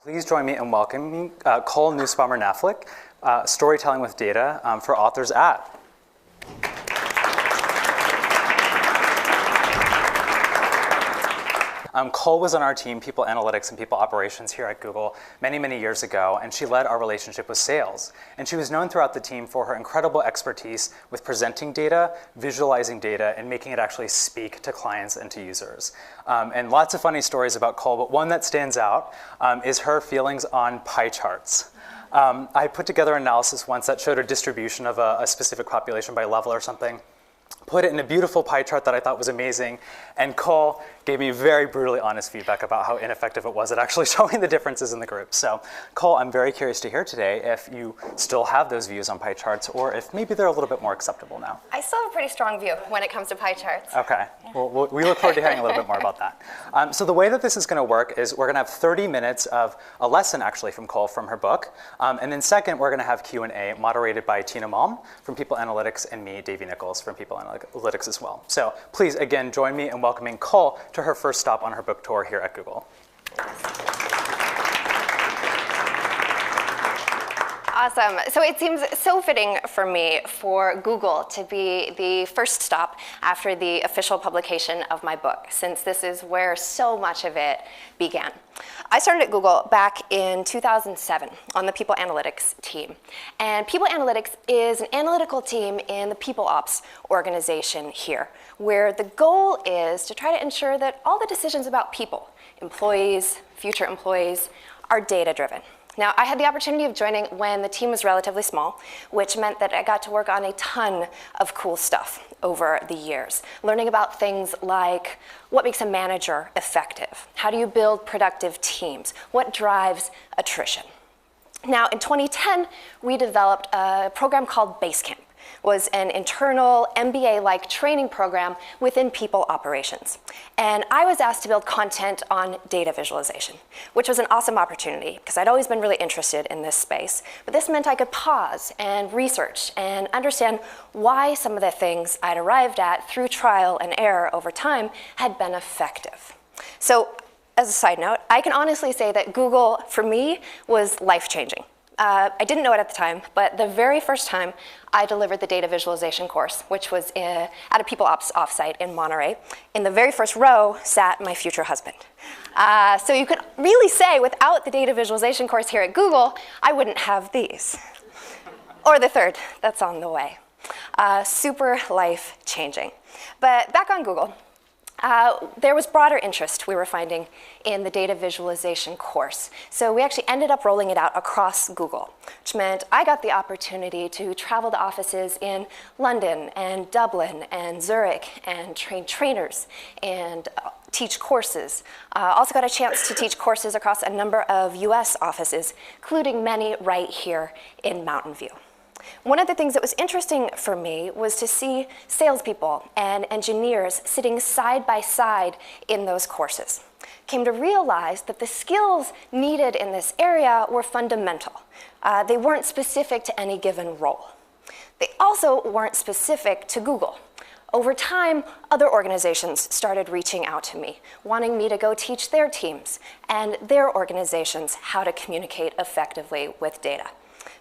Please join me in welcoming Cole Nussbaumer Knaflic, Storytelling with Data for authors at. Cole was on our team, People Analytics and People Operations here at Google many, many years ago, and she led our relationship with sales. And she was known throughout the team for her incredible expertise with presenting data, visualizing data, and making it actually speak to clients and to users. And lots of funny stories about Cole, but one that stands out is her feelings on pie charts. I put together an analysis once that showed a distribution of a specific population by level or something, put it in a beautiful pie chart that I thought was amazing, and Cole gave me very brutally honest feedback about how ineffective it was at actually showing the differences in the group. So, Cole, I'm very curious to hear today if you still have those views on pie charts, or if maybe they're a little bit more acceptable now. I still have a pretty strong view when it comes to pie charts. Okay, well, we look forward to hearing a little bit more about that. So the way that this is gonna work is we're gonna have 30 minutes of a lesson actually from Cole from her book, and then second, we're gonna have Q&A moderated by Tina Malm from People Analytics and me, Davey Nichols from People Analytics as well. So please, again, join me in welcoming Cole to her first stop on her book tour here at Google. Awesome. So it seems so fitting for me for Google to be the first stop after the official publication of my book, since this is where so much of it began. I started at Google back in 2007 on the People Analytics team. And People Analytics is an analytical team in the People Ops organization here, where the goal is to try to ensure that all the decisions about people, employees, future employees, are data-driven. Now, I had the opportunity of joining when the team was relatively small, which meant that I got to work on a ton of cool stuff over the years, learning about things like what makes a manager effective, how do you build productive teams, what drives attrition. Now, in 2010, we developed a program called Basecamp. Was an internal MBA-like training program within People Operations. And I was asked to build content on data visualization, which was an awesome opportunity because I'd always been really interested in this space. But this meant I could pause and research and understand why some of the things I'd arrived at through trial and error over time had been effective. So, as a side note, I can honestly say that Google, for me, was life-changing. I didn't know it at the time, but the very first time I delivered the data visualization course, which was at a People Ops offsite in Monterey, in the very first row sat my future husband. So you could really say without the data visualization course here at Google, I wouldn't have these. Or the third, that's on the way. Super life-changing. But back on Google. There was broader interest we were finding in the data visualization course. So we actually ended up rolling it out across Google, which meant I got the opportunity to travel to offices in London and Dublin and Zurich and train trainers and teach courses. Also got a chance to teach courses across a number of US offices, including many right here in Mountain View. One of the things that was interesting for me was to see salespeople and engineers sitting side by side in those courses. Came to realize that the skills needed in this area were fundamental. They weren't specific to any given role. They also weren't specific to Google. Over time, other organizations started reaching out to me, wanting me to go teach their teams and their organizations how to communicate effectively with data.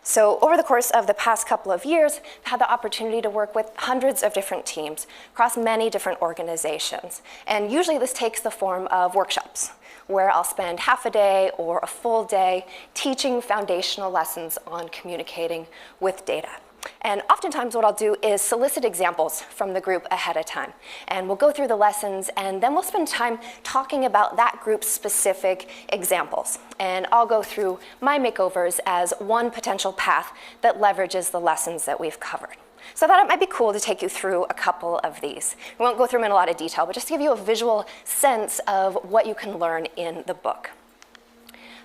So over the course of the past couple of years, I've had the opportunity to work with hundreds of different teams across many different organizations. And usually this takes the form of workshops, where I'll spend half a day or a full day teaching foundational lessons on communicating with data. And oftentimes what I'll do is solicit examples from the group ahead of time. And we'll go through the lessons, and then we'll spend time talking about that group's specific examples. And I'll go through my makeovers as one potential path that leverages the lessons that we've covered. So I thought it might be cool to take you through a couple of these. We won't go through them in a lot of detail, but just to give you a visual sense of what you can learn in the book.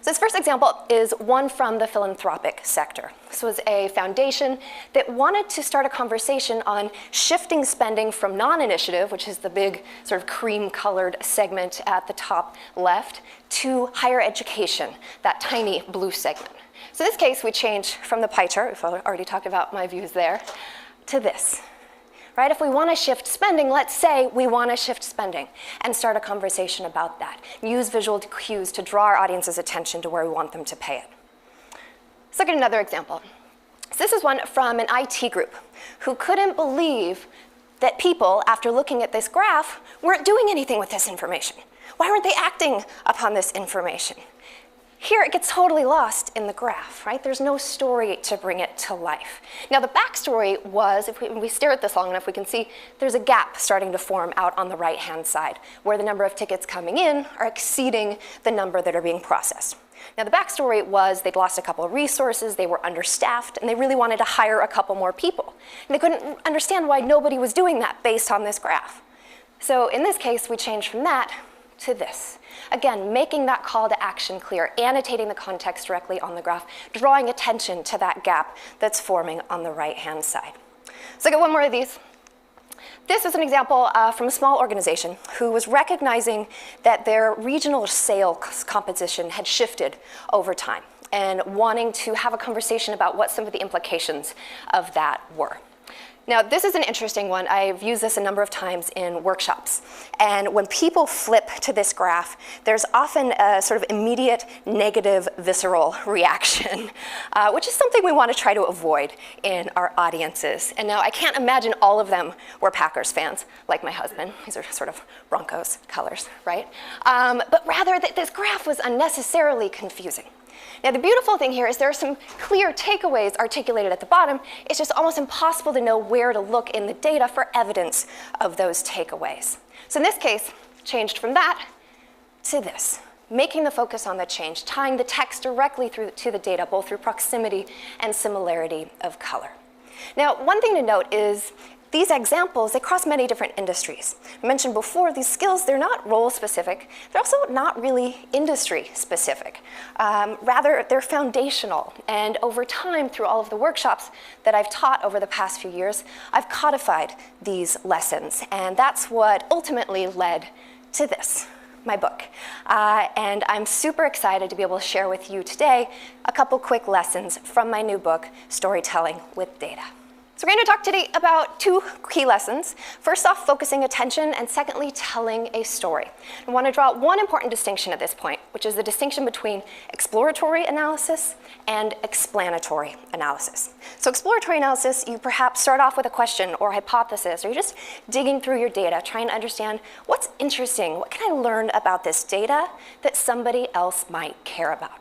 So this first example is one from the philanthropic sector. This was a foundation that wanted to start a conversation on shifting spending from non-initiative, which is the big sort of cream-colored segment at the top left, to higher education, that tiny blue segment. So in this case, we changed from the pie chart, we've already talked about my views there, to this. right? If we want to shift spending, let's say we want to shift spending and start a conversation about that. Use visual cues to draw our audience's attention to where we want them to pay it. Let's look at another example. So this is one from an IT group who couldn't believe that people, after looking at this graph, weren't doing anything with this information. Why weren't they acting upon this information? Here it gets totally lost in the graph, right? There's no story to bring it to life. Now the backstory was, if we stare at this long enough, we can see there's a gap starting to form out on the right-hand side, where the number of tickets coming in are exceeding the number that are being processed. Now the backstory was they'd lost a couple of resources, they were understaffed, and they really wanted to hire a couple more people. And they couldn't understand why nobody was doing that based on this graph. So in this case, we changed from that to this. Again, making that call to action clear, annotating the context directly on the graph, drawing attention to that gap that's forming on the right-hand side. So I got one more of these. This is an example from a small organization who was recognizing that their regional sales composition had shifted over time and wanting to have a conversation about what some of the implications of that were. Now, this is an interesting one. I've used this a number of times in workshops. And when people flip to this graph, there's often a sort of immediate negative visceral reaction, which is something we want to try to avoid in our audiences. And now I can't imagine all of them were Packers fans, like my husband. These are sort of Broncos colors, right? But rather that this graph was unnecessarily confusing. Now, the beautiful thing here is there are some clear takeaways articulated at the bottom. It's just almost impossible to know where to look in the data for evidence of those takeaways. So in this case, changed from that to this, making the focus on the change, tying the text directly to the data, both through proximity and similarity of color. Now, one thing to note is these examples, they cross many different industries. I mentioned before, these skills, they're not role-specific. They're also not really industry-specific. Rather, they're foundational. And over time, through all of the workshops that I've taught over the past few years, I've codified these lessons. And that's what ultimately led to this, my book. And I'm super excited to be able to share with you today a couple quick lessons from my new book, Storytelling with Data. So we're going to talk today about two key lessons. First off, focusing attention, and secondly, telling a story. I want to draw one important distinction at this point, which is the distinction between exploratory analysis and explanatory analysis. So exploratory analysis, you perhaps start off with a question or hypothesis, or you're just digging through your data, trying to understand what's interesting, what can I learn about this data that somebody else might care about.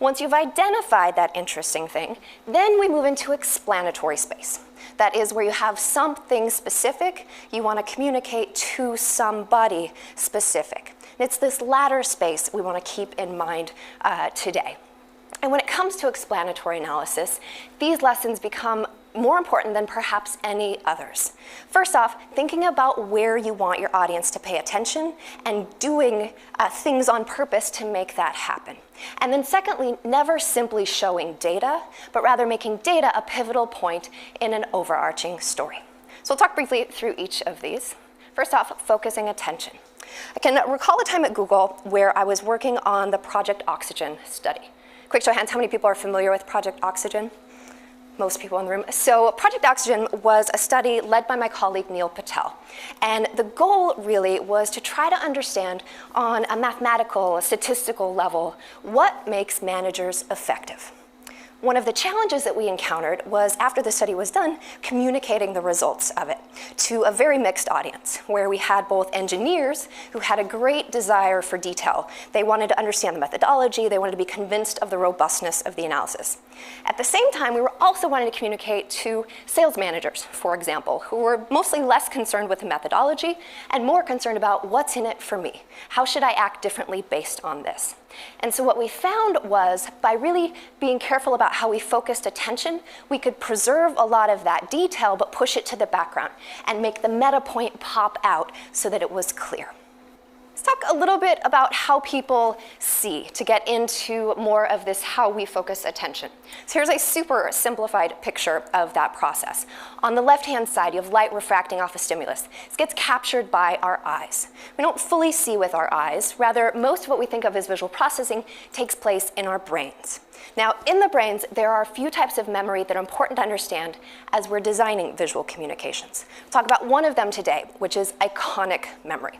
Once you've identified that interesting thing, then we move into explanatory space. That is where you have something specific you want to communicate to somebody specific. And it's this latter space we want to keep in mind today. And when it comes to explanatory analysis, these lessons become more important than perhaps any others. First off, thinking about where you want your audience to pay attention and doing things on purpose to make that happen. And then secondly, never simply showing data, but rather making data a pivotal point in an overarching story. So we'll talk briefly through each of these. First off, focusing attention. I can recall a time at Google where I was working on the Project Oxygen study. Quick show of hands, how many people are familiar with Project Oxygen? Most people in the room. So Project Oxygen was a study led by my colleague Neil Patel. And the goal really was to try to understand on a mathematical, a statistical level, what makes managers effective. One of the challenges that we encountered was, after the study was done, communicating the results of it to a very mixed audience, where we had both engineers who had a great desire for detail. They wanted to understand the methodology, they wanted to be convinced of the robustness of the analysis. At the same time, we were also wanting to communicate to sales managers, for example, who were mostly less concerned with the methodology and more concerned about what's in it for me. How should I act differently based on this? And so what we found was, by really being careful about how we focused attention, we could preserve a lot of that detail, but push it to the background and make the meta point pop out so that it was clear. Let's talk a little bit about how people see to get into more of this how we focus attention. So here's a super simplified picture of that process. On the left-hand side, you have light refracting off a stimulus. This gets captured by our eyes. We don't fully see with our eyes. Rather, most of what we think of as visual processing takes place in our brains. Now, in the brains, there are a few types of memory that are important to understand as we're designing visual communications. We'll talk about one of them today, which is iconic memory.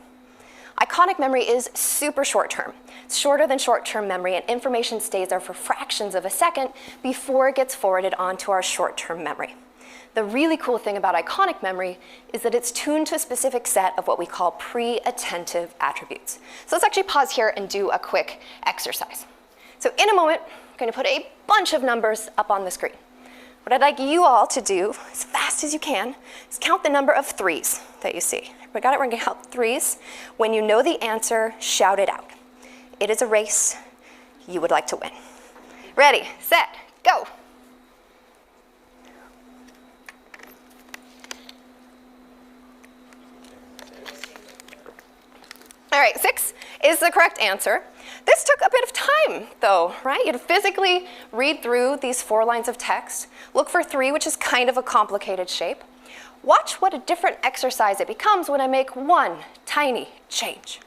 Iconic memory is super short-term. It's shorter than short-term memory, and information stays there for fractions of a second before it gets forwarded onto our short-term memory. The really cool thing about iconic memory is that it's tuned to a specific set of what we call pre-attentive attributes. So let's actually pause here and do a quick exercise. So in a moment, I'm going to put a bunch of numbers up on the screen. What I'd like you all to do, as fast as you can, is count the number of threes that you see. We got it, we're going to count threes. When you know the answer, shout it out. It is a race. You would like to win. Ready, set, go. All right, 6 is the correct answer. This took a bit of time, though, right? You had to physically read through these 4 lines of text, look for 3, which is kind of a complicated shape. Watch what a different exercise it becomes when I make one tiny change.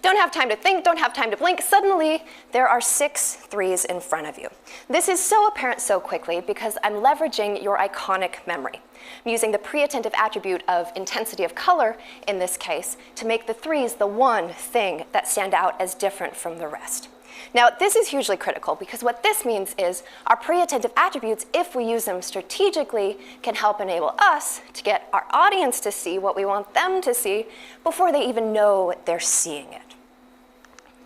Don't have time to think, don't have time to blink. Suddenly, there are 6 threes in front of you. This is so apparent so quickly because I'm leveraging your iconic memory. I'm using the pre-attentive attribute of intensity of color, in this case, to make the threes the one thing that stand out as different from the rest. Now, this is hugely critical because what this means is our pre-attentive attributes, if we use them strategically, can help enable us to get our audience to see what we want them to see before they even know they're seeing it.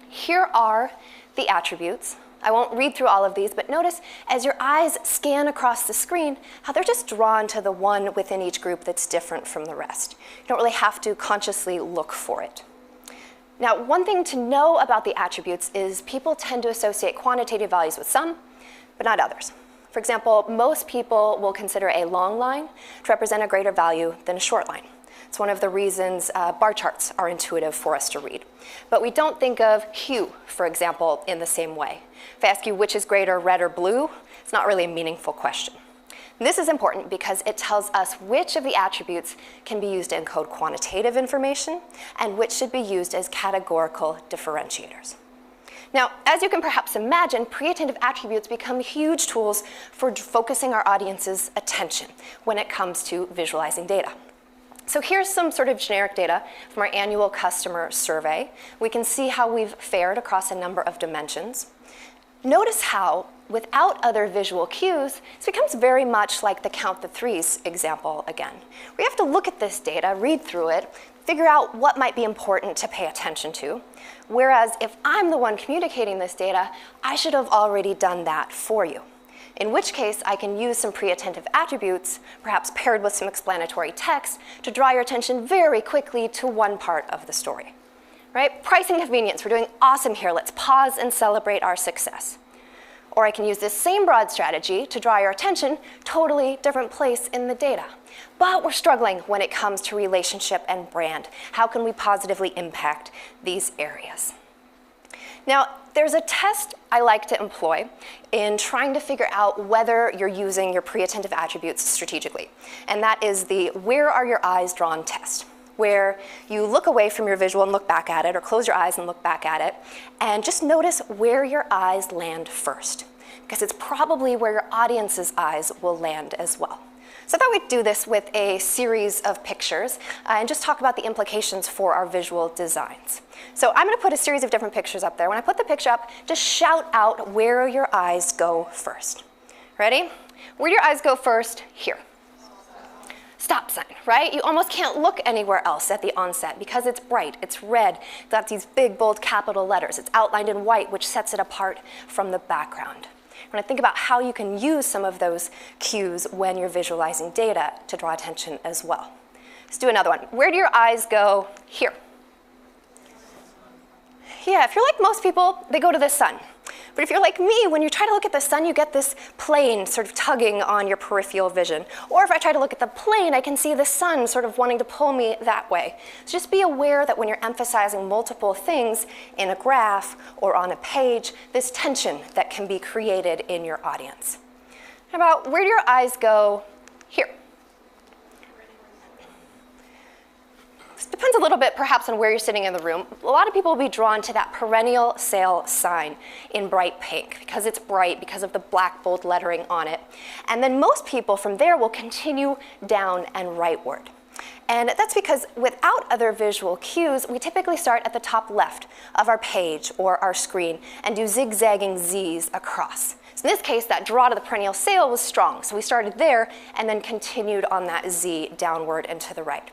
Here are the attributes. I won't read through all of these, but notice as your eyes scan across the screen, how they're just drawn to the one within each group that's different from the rest. You don't really have to consciously look for it. Now, one thing to know about the attributes is people tend to associate quantitative values with some, but not others. For example, most people will consider a long line to represent a greater value than a short line. It's one of the reasons bar charts are intuitive for us to read. But we don't think of hue, for example, in the same way. If I ask you which is greater, red or blue, it's not really a meaningful question. And this is important because it tells us which of the attributes can be used to encode quantitative information and which should be used as categorical differentiators. Now, as you can perhaps imagine, pre-attentive attributes become huge tools for focusing our audience's attention when it comes to visualizing data. So here's some sort of generic data from our annual customer survey. We can see how we've fared across a number of dimensions. Notice how, without other visual cues, this becomes very much like the count the threes example again. We have to look at this data, read through it, figure out what might be important to pay attention to. Whereas if I'm the one communicating this data, I should have already done that for you. In which case, I can use some pre-attentive attributes, perhaps paired with some explanatory text, to draw your attention very quickly to one part of the story. Right? Price and convenience, we're doing awesome here. Let's pause and celebrate our success. Or I can use this same broad strategy to draw your attention, totally different place in the data. But we're struggling when it comes to relationship and brand. How can we positively impact these areas? Now, there's a test I like to employ in trying to figure out whether you're using your pre-attentive attributes strategically. And that is the where are your eyes drawn test, where you look away from your visual and look back at it, or close your eyes and look back at it, and just notice where your eyes land first, because it's probably where your audience's eyes will land as well. So I thought we'd do this with a series of pictures and just talk about the implications for our visual designs. So I'm going to put a series of different pictures up there. When I put the picture up, just shout out where your eyes go first. Ready? Where do your eyes go first? Here. Stop sign, right? You almost can't look anywhere else at the onset because it's bright, it's red, it's got these big, bold capital letters. It's outlined in white, which sets it apart from the background. When I think about how you can use some of those cues when you're visualizing data to draw attention as well. Let's do another one. Where do your eyes go? Here. Yeah, if you're like most people, they go to the sun. But if you're like me, when you try to look at the sun, you get this plane sort of tugging on your peripheral vision. Or if I try to look at the plane, I can see the sun sort of wanting to pull me that way. So just be aware that when you're emphasizing multiple things in a graph or on a page, this tension that can be created in your audience. How about, where do your eyes go here? This depends a little bit perhaps on where you're sitting in the room. A lot of people will be drawn to that perennial sale sign in bright pink because it's bright, because of the black bold lettering on it. And then most people from there will continue down and rightward. And that's because without other visual cues, we typically start at the top left of our page or our screen and do zigzagging Z's across. So in this case, that draw to the perennial sale was strong. So we started there and then continued on that Z downward and to the right.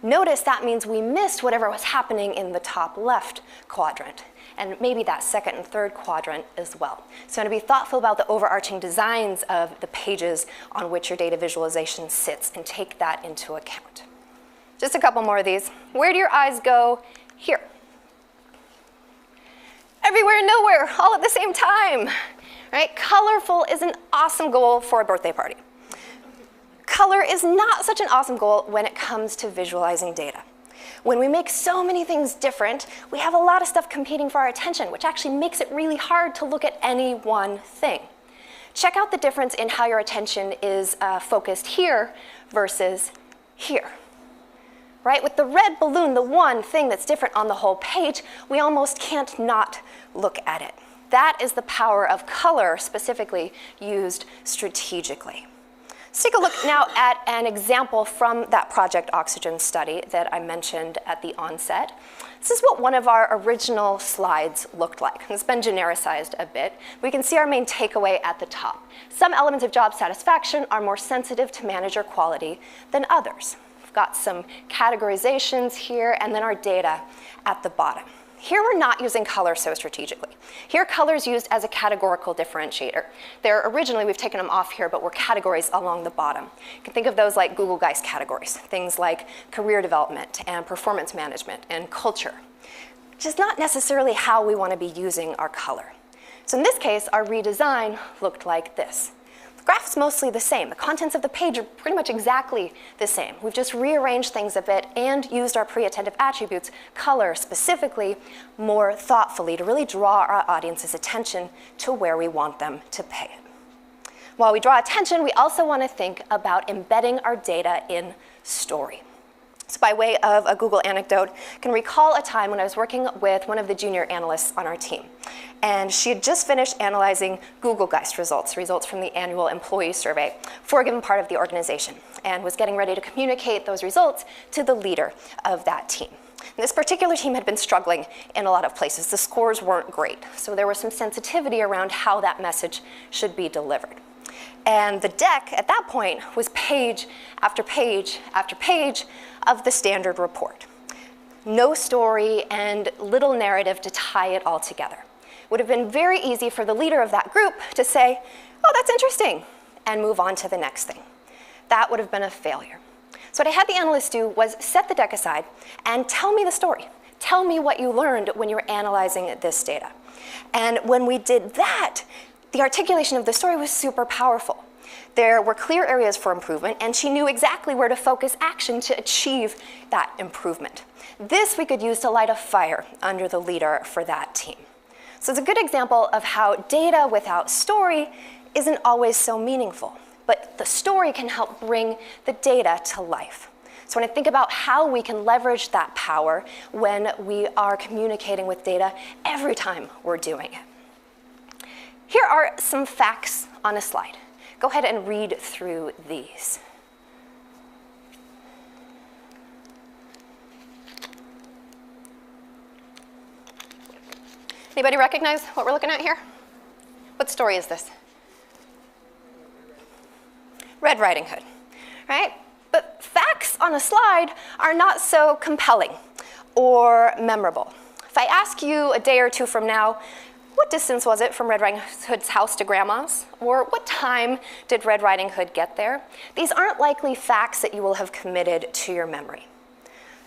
Notice that means we missed whatever was happening in the top left quadrant, and maybe that second and third quadrant as well. So to be thoughtful about the overarching designs of the pages on which your data visualization sits and take that into account. Just a couple more of these. Where do your eyes go? Here. Everywhere and nowhere, all at the same time. Right? Colorful is an awesome goal for a birthday party. Color is not such an awesome goal when it comes to visualizing data. When we make so many things different, we have a lot of stuff competing for our attention, which actually makes it really hard to look at any one thing. Check out the difference in how your attention is focused here versus here. Right? With the red balloon, the one thing that's different on the whole page, we almost can't not look at it. That is the power of color, specifically used strategically. Let's take a look now at an example from that Project Oxygen study that I mentioned at the onset. This is what one of our original slides looked like. It's been genericized a bit. We can see our main takeaway at the top. Some elements of job satisfaction are more sensitive to manager quality than others. We've got some categorizations here and then our data at the bottom. Here we're not using color so strategically. Here color is used as a categorical differentiator. Originally we've taken them off here, but we're categories along the bottom. You can think of those like Google Guys categories, things like career development and performance management and culture, which is not necessarily how we want to be using our color. So in this case, our redesign looked like this. The graph's mostly the same. The contents of the page are pretty much exactly the same. We've just rearranged things a bit and used our pre-attentive attributes, color specifically, more thoughtfully to really draw our audience's attention to where we want them to pay it. While we draw attention, we also want to think about embedding our data in story. So by way of a Google anecdote, I can recall a time when I was working with one of the junior analysts on our team. And she had just finished analyzing Google Geist results from the annual employee survey for a given part of the organization, and was getting ready to communicate those results to the leader of that team. And this particular team had been struggling in a lot of places. The scores weren't great, so there was some sensitivity around how that message should be delivered. And the deck at that point was page after page after page of the standard report. No story and little narrative to tie it all together. It would have been very easy for the leader of that group to say, oh, that's interesting, and move on to the next thing. That would have been a failure. So what I had the analyst do was set the deck aside and tell me the story. Tell me what you learned when you were analyzing this data. And when we did that, the articulation of the story was super powerful. There were clear areas for improvement, and she knew exactly where to focus action to achieve that improvement. This we could use to light a fire under the leader for that team. So it's a good example of how data without story isn't always so meaningful, but the story can help bring the data to life. So when I think about how we can leverage that power when we are communicating with data every time we're doing it. Here are some facts on a slide. Go ahead and read through these. Anybody recognize what we're looking at here? What story is this? Red Riding Hood, right? But facts on a slide are not so compelling or memorable. If I ask you a day or two from now, what distance was it from Red Riding Hood's house to Grandma's? Or what time did Red Riding Hood get there? These aren't likely facts that you will have committed to your memory.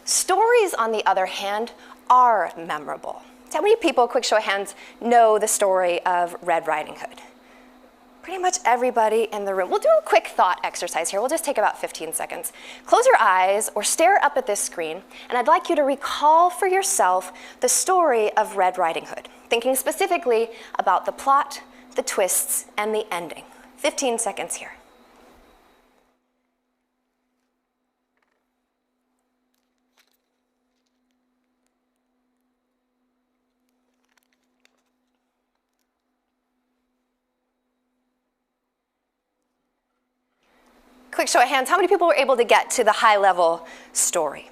Stories, on the other hand, are memorable. So how many people, quick show of hands, know the story of Red Riding Hood? Pretty much everybody in the room. We'll do a quick thought exercise here. We'll just take about 15 seconds. Close your eyes or stare up at this screen, and I'd like you to recall for yourself the story of Red Riding Hood, thinking specifically about the plot, the twists, and the ending. 15 seconds here. Quick show of hands, how many people were able to get to the high-level story?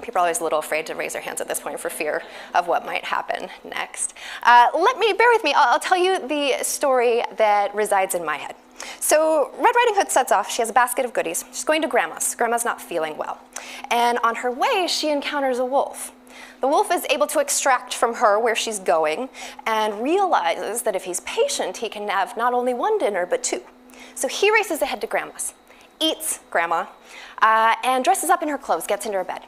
People are always a little afraid to raise their hands at this point for fear of what might happen next. Bear with me, I'll tell you the story that resides in my head. So Red Riding Hood sets off, she has a basket of goodies. She's going to Grandma's. Grandma's not feeling well. And on her way, she encounters a wolf. The wolf is able to extract from her where she's going and realizes that if he's patient, he can have not only one dinner, but two. So he races ahead to Grandma's, eats Grandma, and dresses up in her clothes, gets into her bed.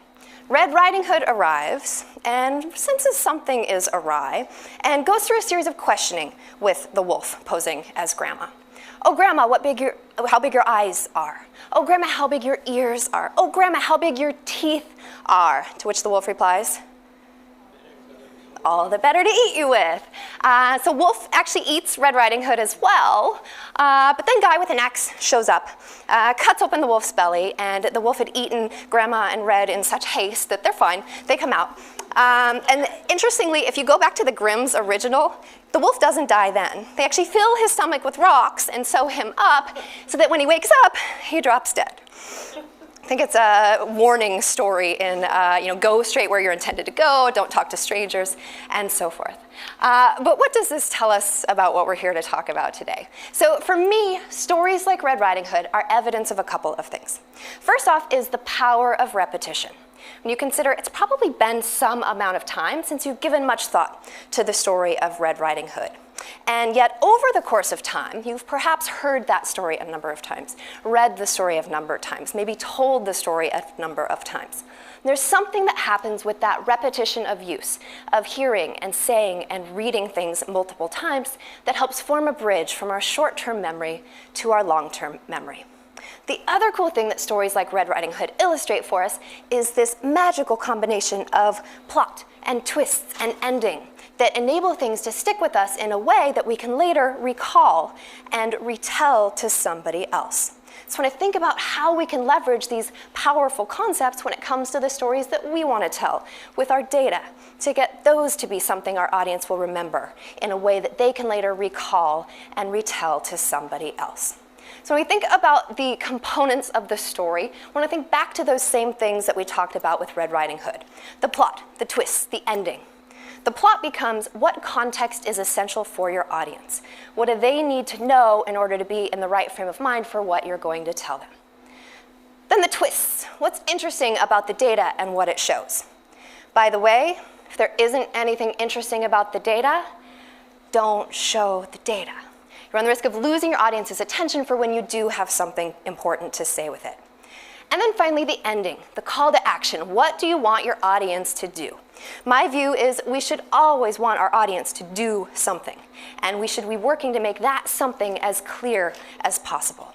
Red Riding Hood arrives and senses something is awry and goes through a series of questioning with the wolf posing as Grandma. Oh, Grandma, how big your eyes are. Oh, Grandma, how big your ears are. Oh, Grandma, how big your teeth are. To which the wolf replies, all the better to eat you with. So Wolf actually eats Red Riding Hood as well, but then Guy with an axe shows up, cuts open the wolf's belly, and the wolf had eaten Grandma and Red in such haste that they're fine. They come out. And interestingly, if you go back to the Grimm's original, the wolf doesn't die then. They actually fill his stomach with rocks and sew him up so that when he wakes up, he drops dead. I think it's a warning story in, go straight where you're intended to go, don't talk to strangers, and so forth. But what does this tell us about what we're here to talk about today? So for me, stories like Red Riding Hood are evidence of a couple of things. First off is the power of repetition. When you consider it's probably been some amount of time since you've given much thought to the story of Red Riding Hood. And yet, over the course of time, you've perhaps heard that story a number of times, read the story a number of times, maybe told the story a number of times. There's something that happens with that repetition of use, of hearing and saying and reading things multiple times that helps form a bridge from our short-term memory to our long-term memory. The other cool thing that stories like Red Riding Hood illustrate for us is this magical combination of plot and twists and ending that enable things to stick with us in a way that we can later recall and retell to somebody else. So when I think about how we can leverage these powerful concepts when it comes to the stories that we want to tell with our data, to get those to be something our audience will remember in a way that they can later recall and retell to somebody else. So when we think about the components of the story, I want to think back to those same things that we talked about with Red Riding Hood. The plot, the twists, the ending. The plot becomes what context is essential for your audience. What do they need to know in order to be in the right frame of mind for what you're going to tell them? Then the twists. What's interesting about the data and what it shows? By the way, if there isn't anything interesting about the data, don't show the data. You run the risk of losing your audience's attention for when you do have something important to say with it. And then finally, the ending, the call to action. What do you want your audience to do? My view is we should always want our audience to do something, and we should be working to make that something as clear as possible.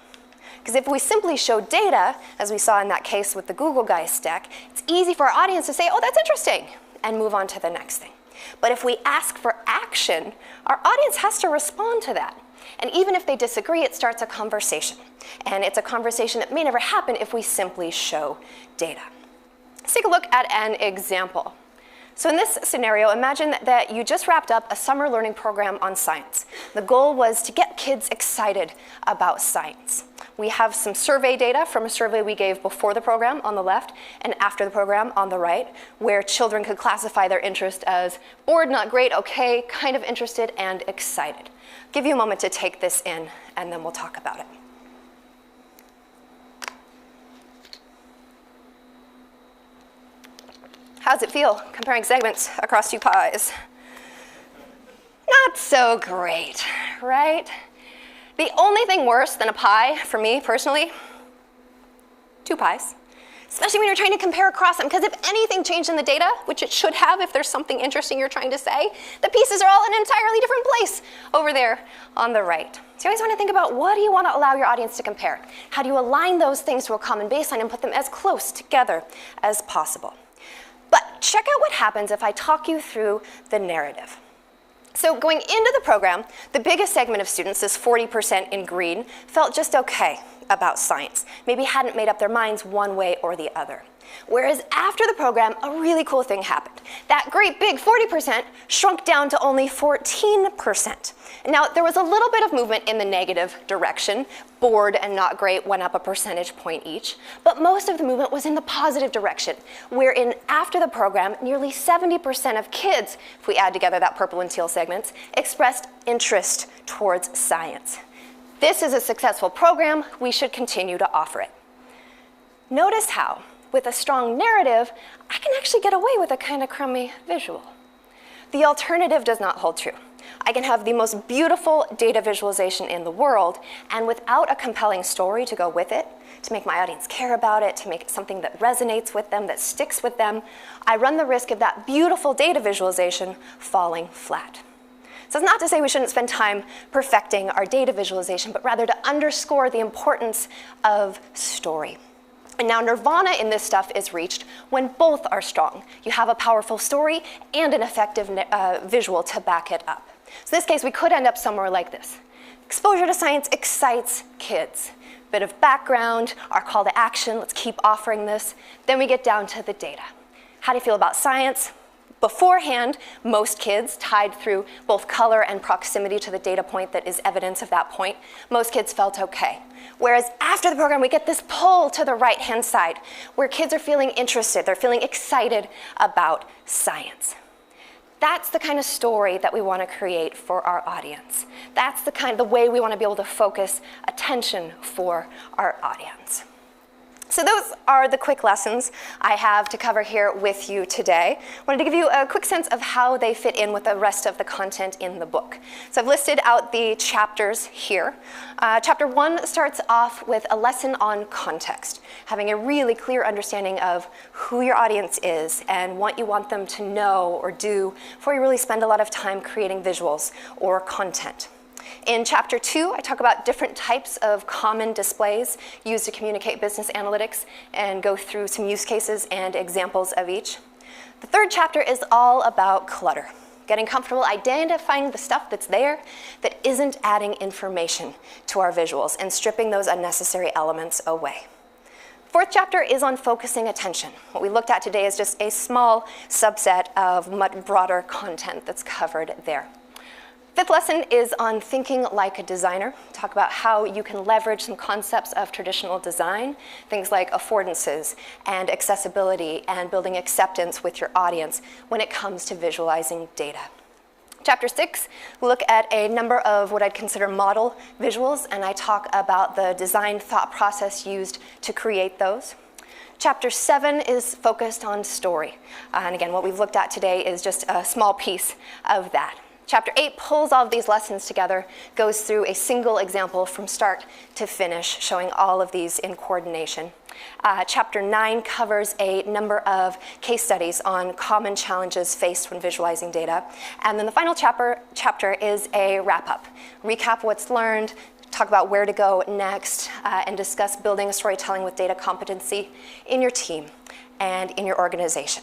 Because if we simply show data, as we saw in that case with the Google Guys stack, it's easy for our audience to say, oh, that's interesting, and move on to the next thing. But if we ask for action, our audience has to respond to that. And even if they disagree, it starts a conversation. And it's a conversation that may never happen if we simply show data. Let's take a look at an example. So in this scenario, imagine that you just wrapped up a summer learning program on science. The goal was to get kids excited about science. We have some survey data from a survey we gave before the program on the left and after the program on the right, where children could classify their interest as bored, not great, okay, kind of interested, and excited. I'll give you a moment to take this in, and then we'll talk about it. How's it feel comparing segments across two pies? Not so great, right? The only thing worse than a pie, for me personally, two pies. especially when you're trying to compare across them, because if anything changed in the data, which it should have if there's something interesting you're trying to say, the pieces are all in an entirely different place over there on the right. So you always want to think about, what do you want to allow your audience to compare? How do you align those things to a common baseline and put them as close together as possible? But check out what happens if I talk you through the narrative. So going into the program, the biggest segment of students, this 40% in green, felt just okay about science. Maybe hadn't made up their minds one way or the other. Whereas after the program, a really cool thing happened. That great big 40% shrunk down to only 14%. Now, there was a little bit of movement in the negative direction. Bored and not great went up a percentage point each. But most of the movement was in the positive direction, wherein after the program, nearly 70% of kids, if we add together that purple and teal segments, expressed interest towards science. This is a successful program. We should continue to offer it. Notice how, with a strong narrative, I can actually get away with a kind of crummy visual. The alternative does not hold true. I can have the most beautiful data visualization in the world, and without a compelling story to go with it, to make my audience care about it, to make it something that resonates with them, that sticks with them, I run the risk of that beautiful data visualization falling flat. So it's not to say we shouldn't spend time perfecting our data visualization, but rather to underscore the importance of story. And now nirvana in this stuff is reached when both are strong. You have a powerful story and an effective visual to back it up. So in this case, we could end up somewhere like this. Exposure to science excites kids. Bit of background, our call to action, let's keep offering this. Then we get down to the data. How do you feel about science? Beforehand, most kids tied through both color and proximity to the data point that is evidence of that point. Most kids felt okay. Whereas after the program, we get this pull to the right-hand side where kids are feeling interested, they're feeling excited about science. That's the kind of story that we want to create for our audience. That's the way we want to be able to focus attention for our audience. So those are the quick lessons I have to cover here with you today. I wanted to give you a quick sense of how they fit in with the rest of the content in the book. So I've listed out the chapters here. Chapter 1 starts off with a lesson on context, having a really clear understanding of who your audience is and what you want them to know or do before you really spend a lot of time creating visuals or content. In chapter 2, I talk about different types of common displays used to communicate business analytics and go through some use cases and examples of each. The third chapter is all about clutter, getting comfortable identifying the stuff that's there that isn't adding information to our visuals and stripping those unnecessary elements away. Fourth chapter is on focusing attention. What we looked at today is just a small subset of much broader content that's covered there. Fifth lesson is on thinking like a designer. Talk about how you can leverage some concepts of traditional design, things like affordances and accessibility and building acceptance with your audience when it comes to visualizing data. Chapter 6, we look at a number of what I'd consider model visuals, and I talk about the design thought process used to create those. Chapter 7 is focused on story. And again, what we've looked at today is just a small piece of that. Chapter 8 pulls all of these lessons together, goes through a single example from start to finish, showing all of these in coordination. Chapter 9 covers a number of case studies on common challenges faced when visualizing data. And then the final chapter is a wrap-up. Recap what's learned, talk about where to go next, and discuss building a storytelling with data competency in your team and in your organization.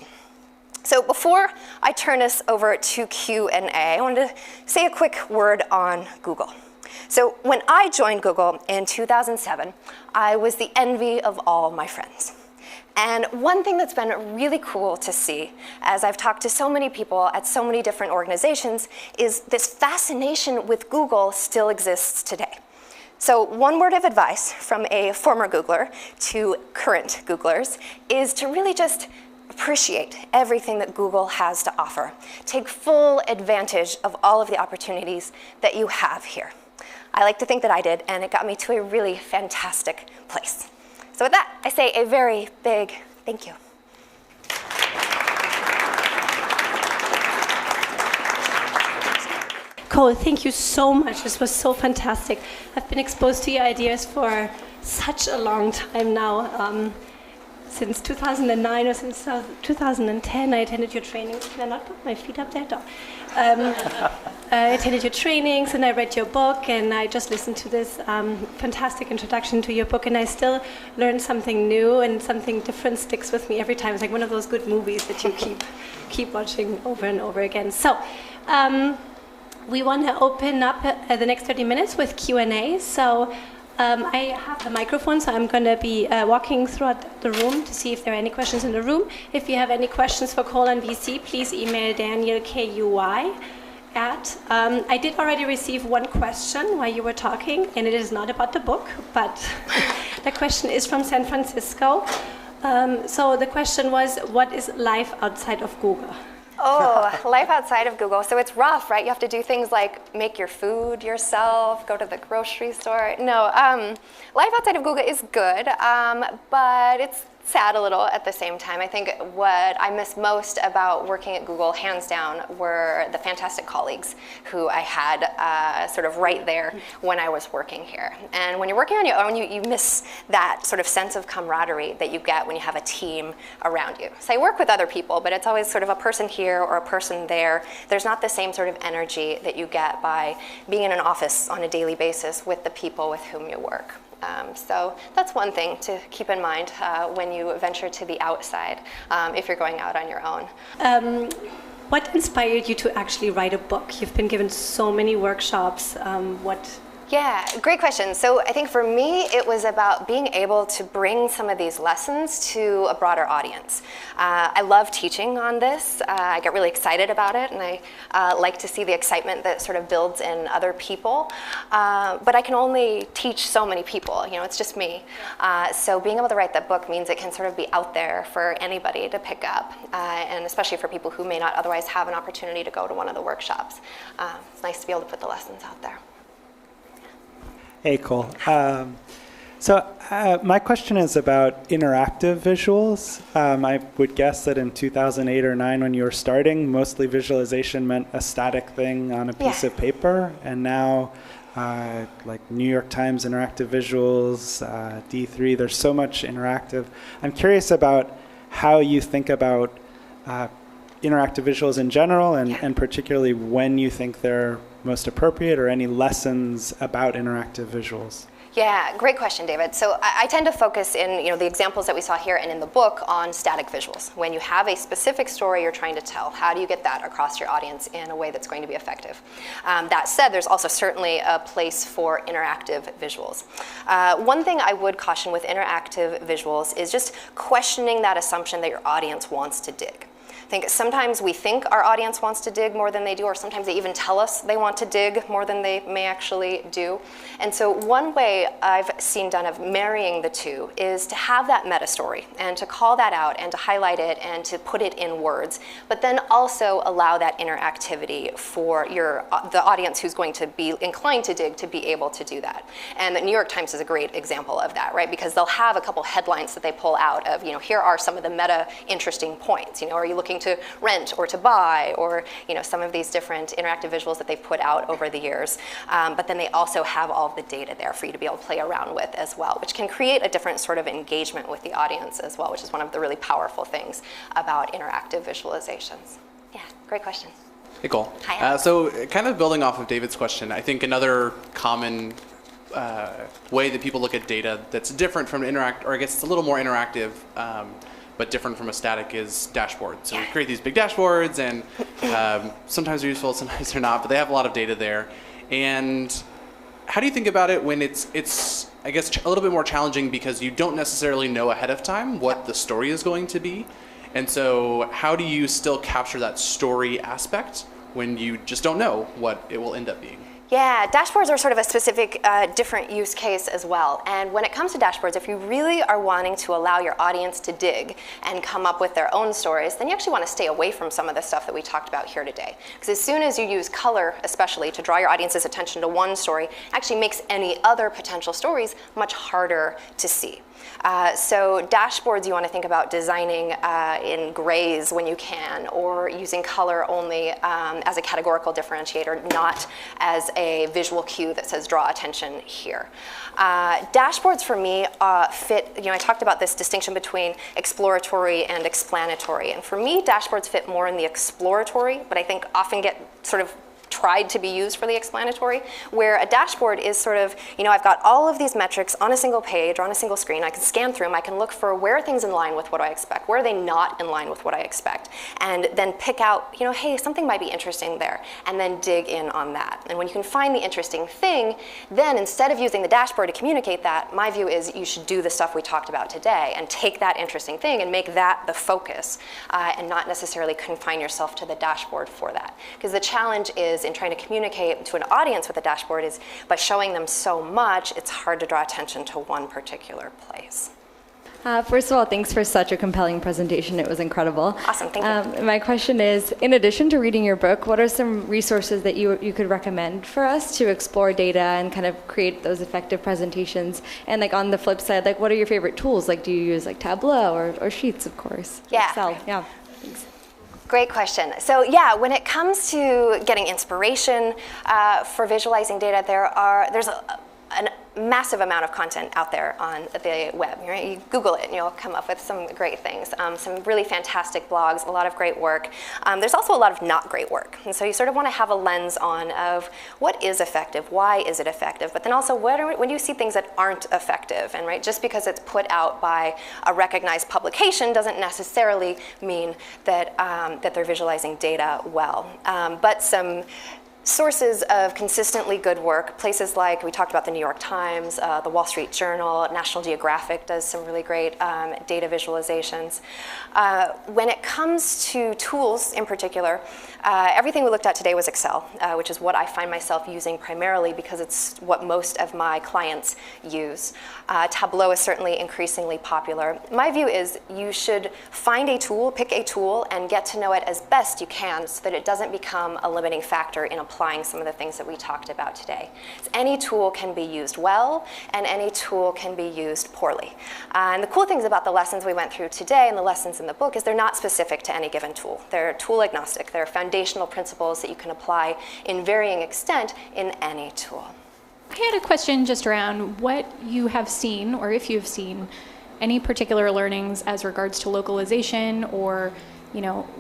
So before I turn this over to Q&A, I wanted to say a quick word on Google. So when I joined Google in 2007, I was the envy of all my friends. And one thing that's been really cool to see, as I've talked to so many people at so many different organizations, is this fascination with Google still exists today. So one word of advice from a former Googler to current Googlers is to really just appreciate everything that Google has to offer. Take full advantage of all of the opportunities that you have here. I like to think that I did, and it got me to a really fantastic place. So with that, I say a very big thank you. Cole, thank you so much. This was so fantastic. I've been exposed to your ideas for such a long time now. since 2009 or since 2010, I attended your trainings. Can I not put my feet up there? No. I attended your trainings and I read your book and I just listened to this fantastic introduction to your book, and I still learn something new and something different sticks with me every time. It's like one of those good movies that you keep watching over and over again. So we want to open up the next 30 minutes with Q&A. So I have the microphone, so I'm going to be walking throughout the room to see if there are any questions in the room. If you have any questions for Cole and VC, please email Daniel, KUY, at. I did already receive one question while you were talking, and it is not about the book, but the question is from San Francisco. So the question was, what is life outside of Google? Oh, life outside of Google. So it's rough, right? You have to do things like make your food yourself, go to the grocery store. No, life outside of Google is good, but it's sad a little at the same time. I think what I miss most about working at Google, hands down, were the fantastic colleagues who I had sort of right there when I was working here. And when you're working on your own, you miss that sort of sense of camaraderie that you get when you have a team around you. So I work with other people, but it's always sort of a person here or a person there. There's not the same sort of energy that you get by being in an office on a daily basis with the people with whom you work. So that's one thing to keep in mind when you venture to the outside, if you're going out on your own. What inspired you to actually write a book? You've been given so many workshops. Yeah, great question. So I think for me, it was about being able to bring some of these lessons to a broader audience. I love teaching on this. I get really excited about it, and I like to see the excitement that sort of builds in other people. But I can only teach so many people. You know, it's just me. So being able to write that book means it can sort of be out there for anybody to pick up, and especially for people who may not otherwise have an opportunity to go to one of the workshops. It's nice to be able to put the lessons out there. Hey, Cole. My question is about interactive visuals. I would guess that in 2008 or 9 when you were starting, mostly visualization meant a static thing on a piece of paper. And now, like New York Times interactive visuals, D3, there's so much interactive. I'm curious about how you think about interactive visuals in general, and particularly when you think they're most appropriate, or any lessons about interactive visuals? Yeah, great question, David. So I tend to focus in the examples that we saw here and in the book on static visuals. When you have a specific story you're trying to tell, how do you get that across your audience in a way that's going to be effective? That said, there's also certainly a place for interactive visuals. One thing I would caution with interactive visuals is just questioning that assumption that your audience wants to dig. I think sometimes we think our audience wants to dig more than they do, or sometimes they even tell us they want to dig more than they may actually do. And so one way I've seen done of marrying the two is to have that meta story and to call that out and to highlight it and to put it in words, but then also allow that interactivity for the audience who's going to be inclined to dig to be able to do that. And the New York Times is a great example of that, right? Because they'll have a couple headlines that they pull out of, here are some of the meta interesting points. Are you looking to rent or to buy, or some of these different interactive visuals that they've put out over the years. But then they also have all of the data there for you to be able to play around with as well, which can create a different sort of engagement with the audience as well, which is one of the really powerful things about interactive visualizations. Yeah, great question. Hey, Cole. Hi. So kind of building off of David's question, I think another common way that people look at data that's different from or I guess it's a little more interactive, but different from a static, is dashboards. So we create these big dashboards, and sometimes they're useful, sometimes they're not, but they have a lot of data there. And how do you think about it when it's I guess, a little bit more challenging because you don't necessarily know ahead of time what the story is going to be? And so how do you still capture that story aspect when you just don't know what it will end up being? Yeah, dashboards are sort of a specific different use case as well. And when it comes to dashboards, if you really are wanting to allow your audience to dig and come up with their own stories, then you actually want to stay away from some of the stuff that we talked about here today. Because as soon as you use color, especially, to draw your audience's attention to one story, it actually makes any other potential stories much harder to see. So dashboards, you want to think about designing in grays when you can, or using color only as a categorical differentiator, not as a visual cue that says draw attention here. Dashboards for me fit, I talked about this distinction between exploratory and explanatory. And for me, dashboards fit more in the exploratory, but I think often get sort of tried to be used for the explanatory, where a dashboard is sort of, I've got all of these metrics on a single page or on a single screen. I can scan through them. I can look for where are things in line with what I expect, where are they not in line with what I expect, and then pick out, hey, something might be interesting there, and then dig in on that. And when you can find the interesting thing, then instead of using the dashboard to communicate that, my view is you should do the stuff we talked about today and take that interesting thing and make that the focus, and not necessarily confine yourself to the dashboard for that. Because the challenge is in trying to communicate to an audience with a dashboard is by showing them so much, it's hard to draw attention to one particular place. First of all, thanks for such a compelling presentation. It was incredible. Awesome, thank you. My question is, in addition to reading your book, what are some resources that you could recommend for us to explore data and kind of create those effective presentations? And like on the flip side, like what are your favorite tools? Like do you use like Tableau or Sheets, of course? Yeah. Excel, yeah. Thanks. Great question. So yeah, when it comes to getting inspiration for visualizing data, there's a massive amount of content out there on the web. Right? You Google it and you'll come up with some great things. Some really fantastic blogs, a lot of great work. There's also a lot of not great work. And so you sort of want to have a lens on of what is effective, why is it effective, but then also when do you see things that aren't effective? And right, just because it's put out by a recognized publication doesn't necessarily mean that, that they're visualizing data well. But some sources of consistently good work, places like, we talked about the New York Times, the Wall Street Journal, National Geographic does some really great data visualizations. When it comes to tools in particular, everything we looked at today was Excel, which is what I find myself using primarily because it's what most of my clients use. Tableau is certainly increasingly popular. My view is you should find a tool, pick a tool, and get to know it as best you can so that it doesn't become a limiting factor in applying some of the things that we talked about today. So any tool can be used well, and any tool can be used poorly. And the cool things about the lessons we went through today and the lessons in the book is they're not specific to any given tool. They're tool agnostic. They're foundational principles that you can apply in varying extent in any tool. I had a question just around what you have seen, or if you've seen, any particular learnings as regards to localization, or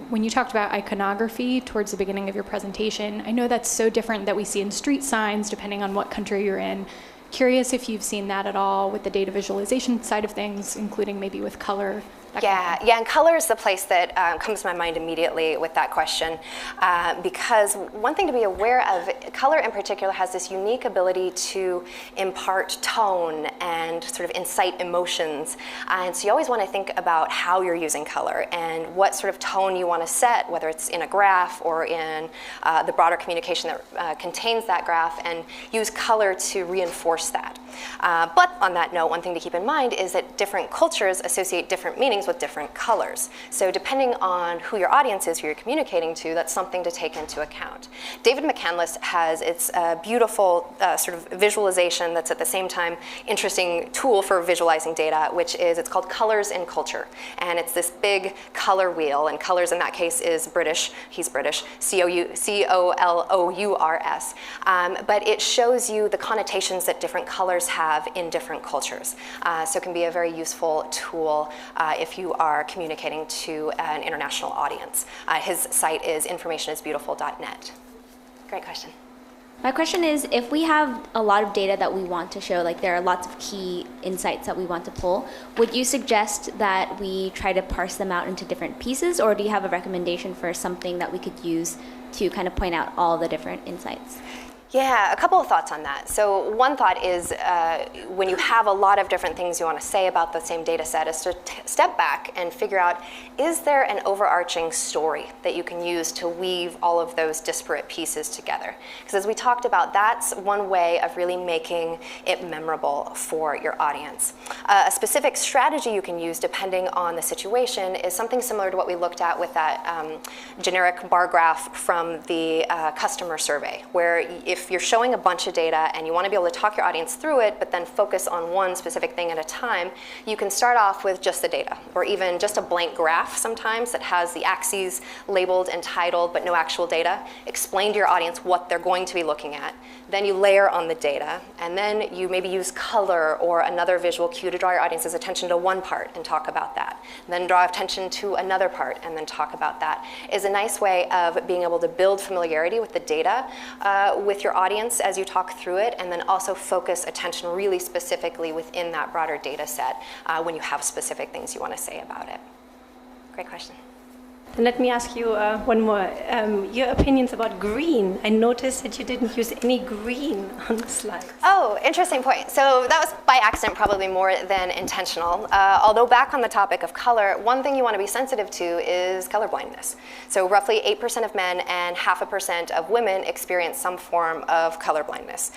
when you talked about iconography towards the beginning of your presentation, I know that's so different that we see in street signs depending on what country you're in. Curious if you've seen that at all with the data visualization side of things, including maybe with color. Yeah, and color is the place that comes to my mind immediately with that question, because one thing to be aware of, color in particular has this unique ability to impart tone and sort of incite emotions, and so you always want to think about how you're using color and what sort of tone you want to set, whether it's in a graph or in the broader communication that contains that graph, and use color to reinforce that. But on that note, one thing to keep in mind is that different cultures associate different meanings with different colors. So depending on who your audience is, who you're communicating to, that's something to take into account. David McCandless has its beautiful sort of visualization that's at the same time interesting tool for visualizing data, which is, it's called Colors in Culture. And it's this big color wheel, and colors in that case is British, he's British, C-O-L-O-U-R-S. But it shows you the connotations that different colors have in different cultures. So it can be a very useful tool if you are communicating to an international audience. His site is informationisbeautiful.net. Great question. My question is, if we have a lot of data that we want to show, like there are lots of key insights that we want to pull, would you suggest that we try to parse them out into different pieces, or do you have a recommendation for something that we could use to kind of point out all the different insights? Yeah, a couple of thoughts on that. So one thought is when you have a lot of different things you want to say about the same data set is to step back and figure out, is there an overarching story that you can use to weave all of those disparate pieces together? Because as we talked about, that's one way of really making it memorable for your audience. A specific strategy you can use depending on the situation is something similar to what we looked at with that generic bar graph from the customer survey, where if if you're showing a bunch of data and you want to be able to talk your audience through it, but then focus on one specific thing at a time, you can start off with just the data, or even just a blank graph sometimes that has the axes labeled and titled, but no actual data. Explain to your audience what they're going to be looking at. Then you layer on the data, and then you maybe use color or another visual cue to draw your audience's attention to one part and talk about that. Then draw attention to another part and then talk about that. Is a nice way of being able to build familiarity with the data with your audience as you talk through it, and then also focus attention really specifically within that broader data set when you have specific things you want to say about it. Great question. Then let me ask you one more. Your opinions about green. I noticed that you didn't use any green on the slides. Oh, interesting point. So that was by accident, probably more than intentional. Although back on the topic of color, one thing you want to be sensitive to is color blindness. So roughly 8% of men and 0.5% of women experience some form of color blindness.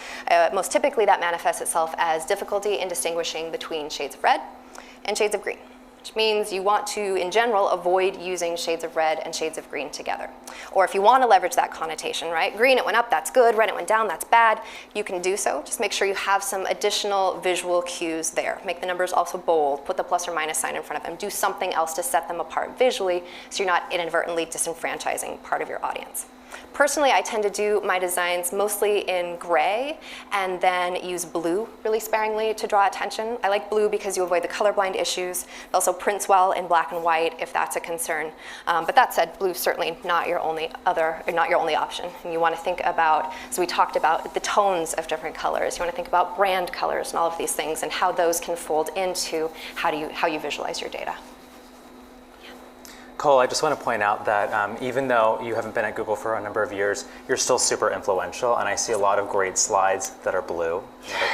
Most typically that manifests itself as difficulty in distinguishing between shades of red and shades of green, which means you want to, in general, avoid using shades of red and shades of green together. Or if you want to leverage that connotation, right? Green, it went up, that's good. Red, it went down, that's bad. You can do so. Just make sure you have some additional visual cues there. Make the numbers also bold. Put the plus or minus sign in front of them. Do something else to set them apart visually so you're not inadvertently disenfranchising part of your audience. Personally, I tend to do my designs mostly in gray and then use blue really sparingly to draw attention. I like blue because you avoid the colorblind issues. It also prints well in black and white if that's a concern. But that said, blue is certainly not your only option. And you want to think about, as we talked about, the tones of different colors. You want to think about brand colors and all of these things and how those can fold into how you visualize your data. Cole, I just want to point out that even though you haven't been at Google for a number of years, you're still super influential, and I see a lot of great slides that are blue,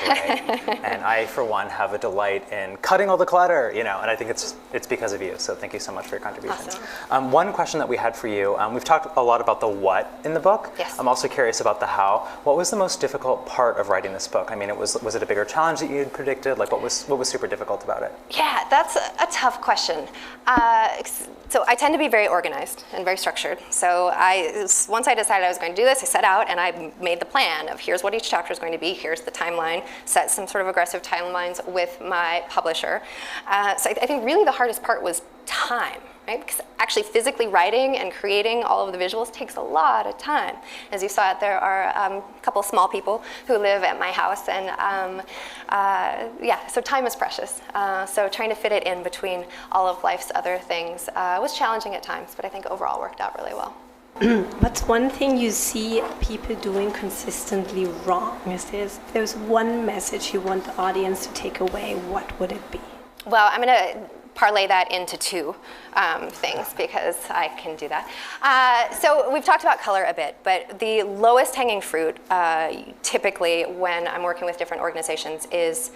that are gray, and I, for one, have a delight in cutting all the clutter, and I think it's because of you, so thank you so much for your contributions. Awesome. One question that we had for you, we've talked a lot about the what in the book. Yes. I'm also curious about the how. What was the most difficult part of writing this book? I mean, was it a bigger challenge that you had predicted? Like, what was super difficult about it? Yeah, that's a tough question. So I tend to be very organized and very structured. So once I decided I was going to do this, I set out and I made the plan of here's what each chapter is going to be, here's the timeline, set some sort of aggressive timelines with my publisher. So I think really the hardest part was time. Right? Because actually physically writing and creating all of the visuals takes a lot of time. As you saw, there are a couple of small people who live at my house, and so time is precious. So trying to fit it in between all of life's other things was challenging at times, but I think overall worked out really well. What's one thing you see people doing consistently wrong? If there's one message you want the audience to take away, what would it be? Well, I'm going to parlay that into two things because I can do that. So we've talked about color a bit, but the lowest hanging fruit typically when I'm working with different organizations is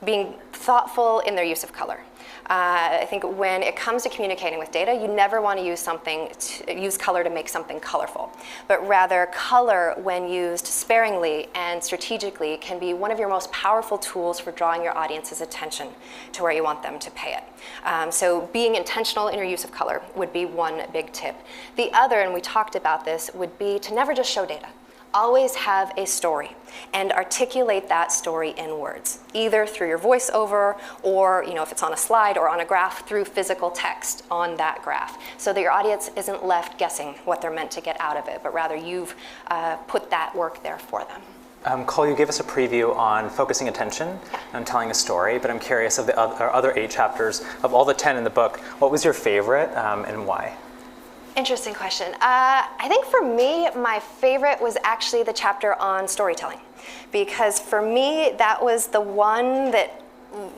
being thoughtful in their use of color. I think when it comes to communicating with data, you never want to use color to make something colorful, but rather color, when used sparingly and strategically, can be one of your most powerful tools for drawing your audience's attention to where you want them to pay it. So being intentional in your use of color would be one big tip. The other, and we talked about this, would be to never just show data. Always have a story and articulate that story in words, either through your voiceover or, if it's on a slide or on a graph, through physical text on that graph, so that your audience isn't left guessing what they're meant to get out of it, but rather you've put that work there for them. Cole, you gave us a preview on focusing attention and telling a story, but I'm curious of the other 8 chapters, of all the 10 in the book, what was your favorite and why? Interesting question. I think for me, my favorite was actually the chapter on storytelling, because for me, that was the one that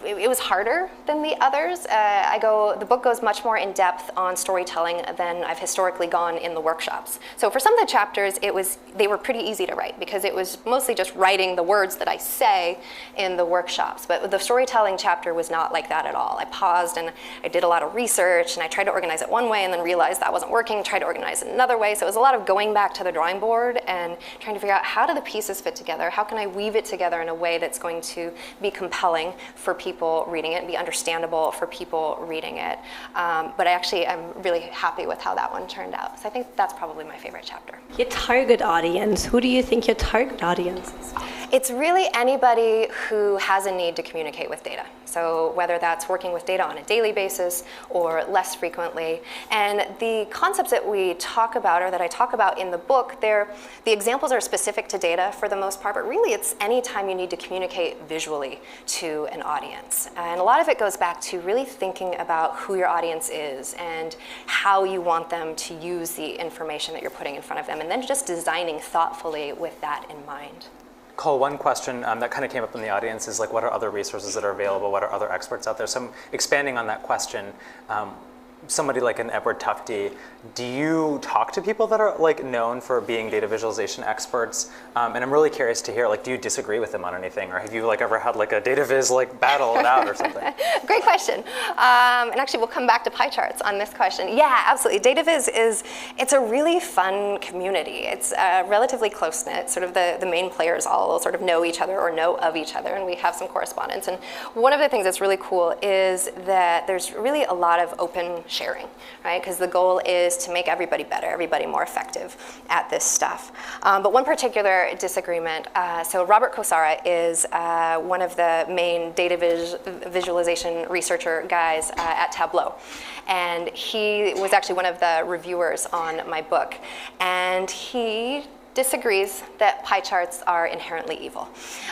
it was harder than the others. The book goes much more in depth on storytelling than I've historically gone in the workshops. So for some of the chapters, they were pretty easy to write because it was mostly just writing the words that I say in the workshops. But the storytelling chapter was not like that at all. I paused and I did a lot of research and I tried to organize it one way and then realized that wasn't working, tried to organize it another way. So it was a lot of going back to the drawing board and trying to figure out how do the pieces fit together? How can I weave it together in a way that's going to be compelling for people people reading it and be understandable for people reading it. But I'm really happy with how that one turned out. So I think that's probably my favorite chapter. Your target audience, who do you think your target audience is? It's really anybody who has a need to communicate with data. So whether that's working with data on a daily basis or less frequently. And the concepts that we talk about, or that I talk about in the book, the examples are specific to data for the most part, but really it's any time you need to communicate visually to an audience. And a lot of it goes back to really thinking about who your audience is and how you want them to use the information that you're putting in front of them, and then just designing thoughtfully with that in mind. Cole, one question that kind of came up in the audience is like, what are other resources that are available? What are other experts out there? So I'm expanding on that question. Somebody like an Edward Tufte, do you talk to people that are like known for being data visualization experts? And I'm really curious to hear, like, do you disagree with them on anything, or have you like ever had like a data viz like battle it out or something? Great question. And actually, we'll come back to pie charts on this question. Yeah, absolutely. Data viz it's a really fun community. It's relatively close knit. Sort of the main players all sort of know each other or know of each other, and we have some correspondence. And one of the things that's really cool is that there's really a lot of open sharing, right? Because the goal is to make everybody better, everybody more effective at this stuff. But one particular disagreement, so Robert Kosara is one of the main data visualization researcher guys at Tableau. And he was actually one of the reviewers on my book. And he disagrees that pie charts are inherently evil.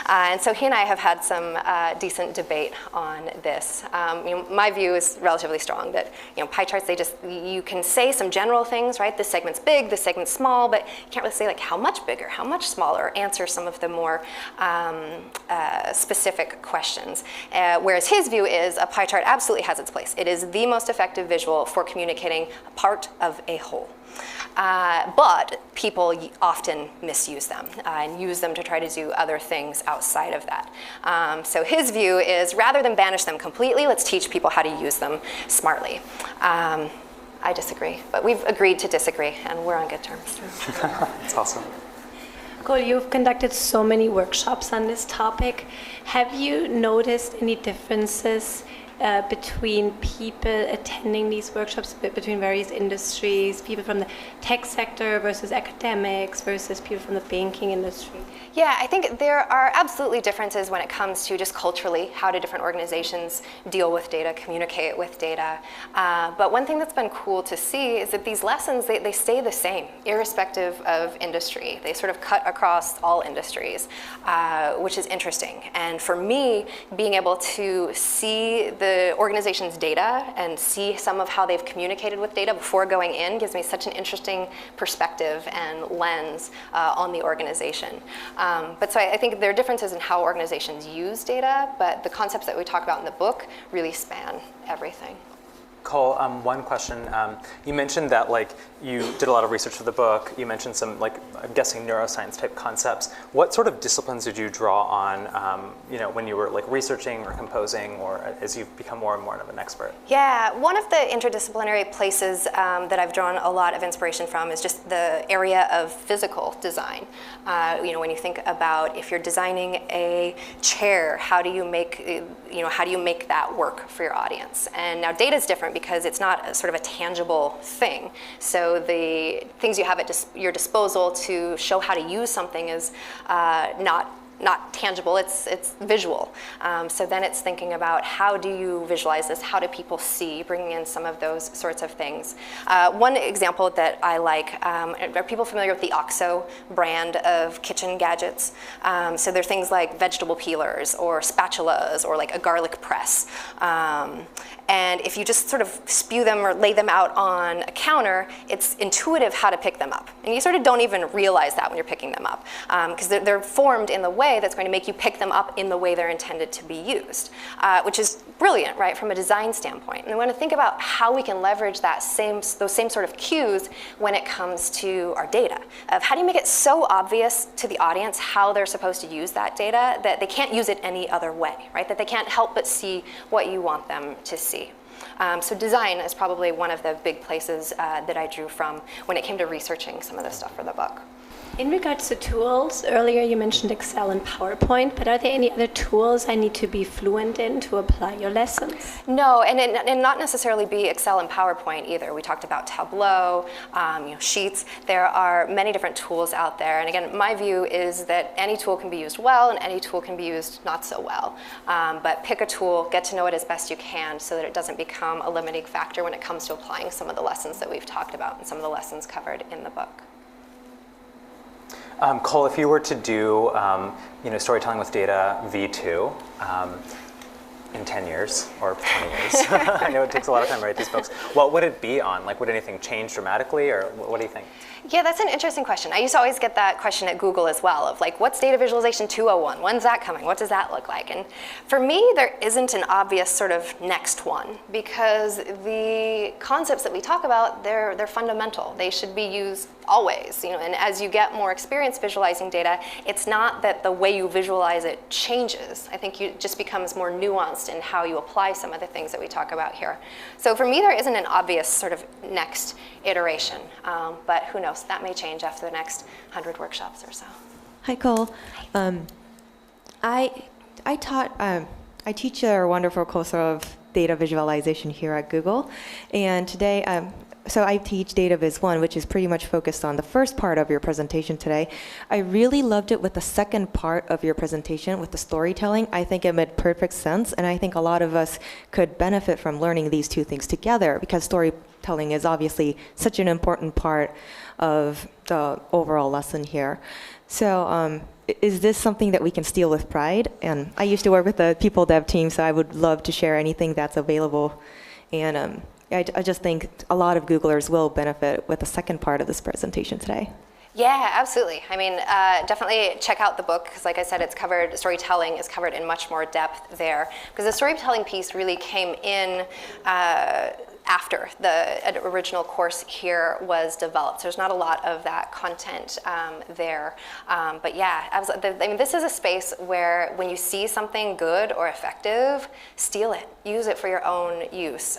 And so he and I have had some decent debate on this. My view is relatively strong that pie charts, you can say some general things, right? This segment's big, this segment's small, but you can't really say like how much bigger, how much smaller, answer some of the more specific questions. Whereas his view is a pie chart absolutely has its place. It is the most effective visual for communicating a part of a whole. But people often misuse them and use them to try to do other things outside of that. So his view is rather than banish them completely, let's teach people how to use them smartly. I disagree, but we've agreed to disagree, and we're on good terms. That's awesome. Googl, you've conducted so many workshops on this topic. Have you noticed any differences between people attending these workshops, between various industries, people from the tech sector versus academics versus people from the banking industry? Yeah, I think there are absolutely differences when it comes to just culturally, how do different organizations deal with data, communicate with data. But one thing that's been cool to see is that these lessons, they stay the same, irrespective of industry. They sort of cut across all industries, which is interesting. And for me, being able to see the organization's data and see some of how they've communicated with data before going in gives me such an interesting perspective and lens on the organization. But so I think there are differences in how organizations use data, but the concepts that we talk about in the book really span everything. Cole, one question. You mentioned that like you did a lot of research for the book. You mentioned some like I'm guessing neuroscience type concepts. What sort of disciplines did you draw on, when you were like researching or composing, or as you've become more and more of an expert? Yeah, one of the interdisciplinary places that I've drawn a lot of inspiration from is just the area of physical design. When you think about if you're designing a chair, how do you make that work for your audience? And now data is different because it's not a sort of a tangible thing. So the things you have at your disposal to show how to use something is not tangible, it's visual. So then it's thinking about how do you visualize this, how do people see, bringing in some of those sorts of things. One example that I like, are people familiar with the OXO brand of kitchen gadgets? So they're things like vegetable peelers or spatulas or like a garlic press. And if you just sort of spew them or lay them out on a counter, it's intuitive how to pick them up. And you sort of don't even realize that when you're picking them up, because they're formed in the way that's going to make you pick them up in the way they're intended to be used, which is brilliant, right, from a design standpoint. And we want to think about how we can leverage those same sort of cues when it comes to our data, of how do you make it so obvious to the audience how they're supposed to use that data that they can't use it any other way, right, that they can't help but see what you want them to see. So design is probably one of the big places that I drew from when it came to researching some of the stuff for the book. In regards to tools, earlier you mentioned Excel and PowerPoint, but are there any other tools I need to be fluent in to apply your lessons? No, and not necessarily be Excel and PowerPoint either. We talked about Tableau, Sheets. There are many different tools out there. And again, my view is that any tool can be used well and any tool can be used not so well. But pick a tool, get to know it as best you can so that it doesn't become a limiting factor when it comes to applying some of the lessons that we've talked about and some of the lessons covered in the book. Cole, if you were to do storytelling with data V2 in 10 years or 20 years, I know it takes a lot of time to write these books, what would it be on? Like, would anything change dramatically, or what do you think? Yeah, that's an interesting question. I used to always get that question at Google as well, of like, what's data visualization 201? When's that coming? What does that look like? And for me, there isn't an obvious sort of next one, because the concepts that we talk about, they're fundamental. They should be used always, and as you get more experience visualizing data, it's not that the way you visualize it changes. I think it just becomes more nuanced in how you apply some of the things that we talk about here. So for me, there isn't an obvious sort of next iteration, but who knows, that may change after the next 100 workshops or so. Hi, Cole. I teach a wonderful course of data visualization here at Google, and today, so I teach Data Viz 1, which is pretty much focused on the first part of your presentation today. I really loved it with the second part of your presentation with the storytelling. I think it made perfect sense, and I think a lot of us could benefit from learning these two things together, because storytelling is obviously such an important part of the overall lesson here. So is this something that we can steal with pride? And I used to work with the people dev team, so I would love to share anything that's available. And I just think a lot of Googlers will benefit with the second part of this presentation today. Yeah, absolutely. I mean, definitely check out the book, because like I said, storytelling is covered in much more depth there, because the storytelling piece really came in after the original course here was developed. So there's not a lot of that content there. But yeah, I mean, this is a space where when you see something good or effective, steal it. Use it for your own use.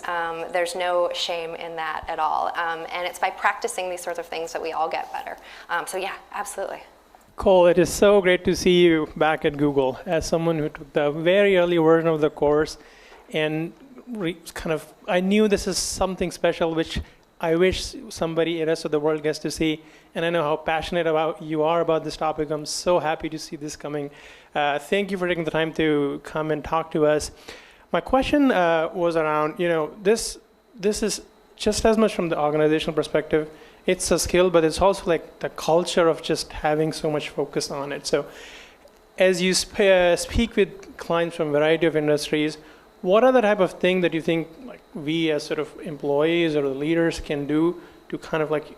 There's no shame in that at all. And it's by practicing these sorts of things that we all get better. So yeah, absolutely. Cole, it is so great to see you back at Google as someone who took the very early version of the course and I knew this is something special which I wish somebody, the rest of the world gets to see. And I know how passionate you are about this topic. I'm so happy to see this coming. Thank you for taking the time to come and talk to us. My question was around, this is just as much from the organizational perspective. It's a skill, but it's also like the culture of just having so much focus on it. So as you speak with clients from a variety of industries, what are the type of thing that you think like we as sort of employees or the leaders can do to kind of like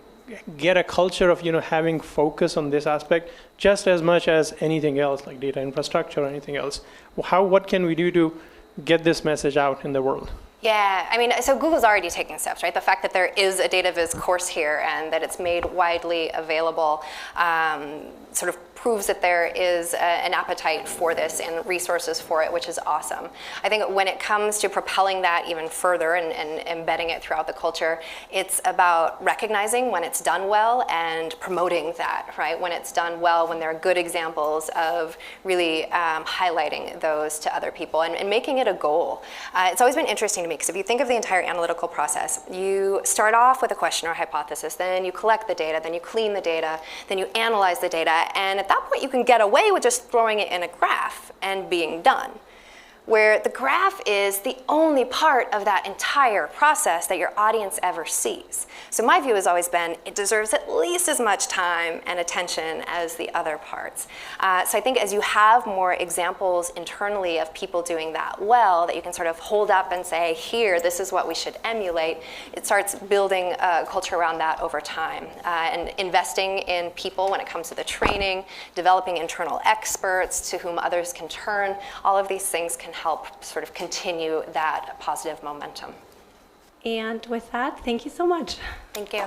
get a culture of having focus on this aspect just as much as anything else, like data infrastructure or anything else? What can we do to get this message out in the world? Yeah, I mean, so Google's already taking steps, right? The fact that there is a data viz course here and that it's made widely available sort of proves that there is an appetite for this and resources for it, which is awesome. I think when it comes to propelling that even further and embedding it throughout the culture, it's about recognizing when it's done well and promoting that, right? When it's done well, when there are good examples of really highlighting those to other people and making it a goal. It's always been interesting to me, because if you think of the entire analytical process, you start off with a question or hypothesis, then you collect the data, then you clean the data, then you analyze the data, and at that point you can get away with just throwing it in a graph and being done. Where the graph is the only part of that entire process that your audience ever sees. So my view has always been it deserves at least as much time and attention as the other parts. So I think as you have more examples internally of people doing that well, that you can sort of hold up and say, here, this is what we should emulate, it starts building a culture around that over time. And investing in people when it comes to the training, developing internal experts to whom others can turn, all of these things can help sort of continue that positive momentum. And with that, thank you so much. Thank you.